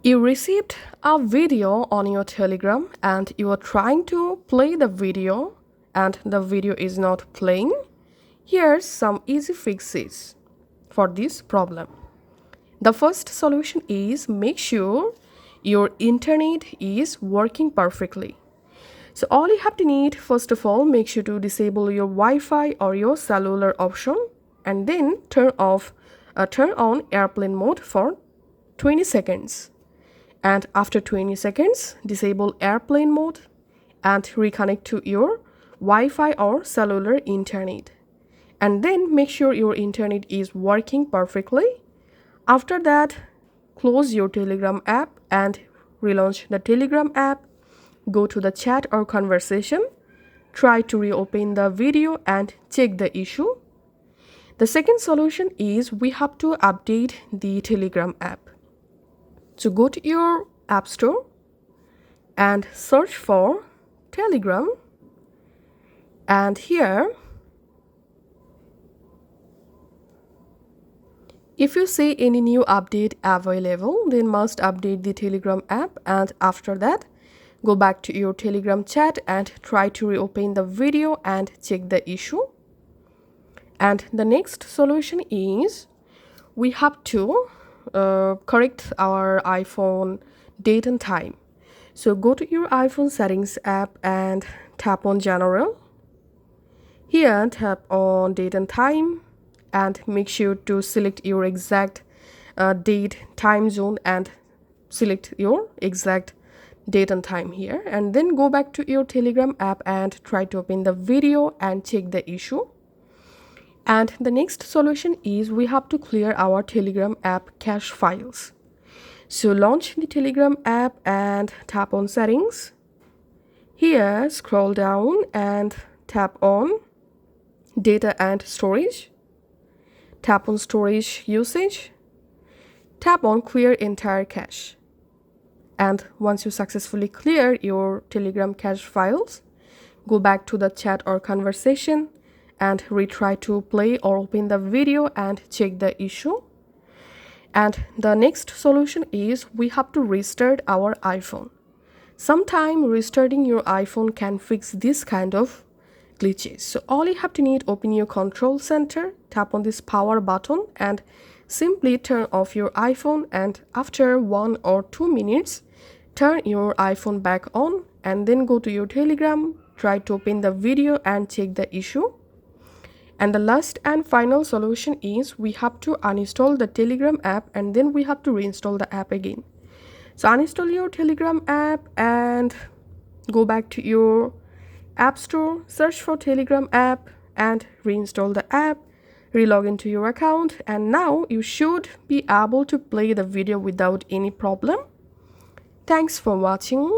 You received a video on your Telegram and you are trying to play the video and the video is not playing. Here's some easy fixes for this problem. The first solution is make sure your internet is working perfectly. So all you have to need, first of all, make sure to disable your Wi-Fi or your cellular option and then turn on airplane mode for 20 seconds. And after 20 seconds, disable airplane mode and reconnect to your Wi-Fi or cellular internet. And then make sure your internet is working perfectly. After that, close your Telegram app and relaunch the Telegram app. Go to the chat or conversation. Try to reopen the video and check the issue. The second solution is we have to update the Telegram app. So go to your App Store and search for Telegram. And here, if you see any new update available, then must update the Telegram app. And after that, go back to your Telegram chat and try to reopen the video and check the issue. And the next solution is we have to correct our iPhone date and time. So go to your iPhone settings app and tap on General. Here tap on date and time and make sure to select your exact date, time zone and select your exact date and time here. And then go back to your Telegram app and try to open the video and check the issue. And the next solution is we have to clear our Telegram app cache files. So launch the Telegram app and tap on settings. Here scroll down and tap on data and storage. Tap on storage usage. Tap on clear entire cache. And once you successfully clear your Telegram cache files, go back to the chat or conversation and retry to play or open the video and check the issue. And the next solution is we have to restart our iPhone. Sometime restarting your iPhone can fix this kind of glitches. So all you have to need, open your control center, tap on this power button and simply turn off your iPhone, and after 1 or 2 minutes, turn your iPhone back on and then go to your Telegram, try to open the video and check the issue. And the last and final solution is we have to uninstall the Telegram app and then we have to reinstall the app again. So uninstall your Telegram app and go back to your App Store, search for Telegram app and reinstall the app, relog into your account, and now you should be able to play the video without any problem. Thanks for watching.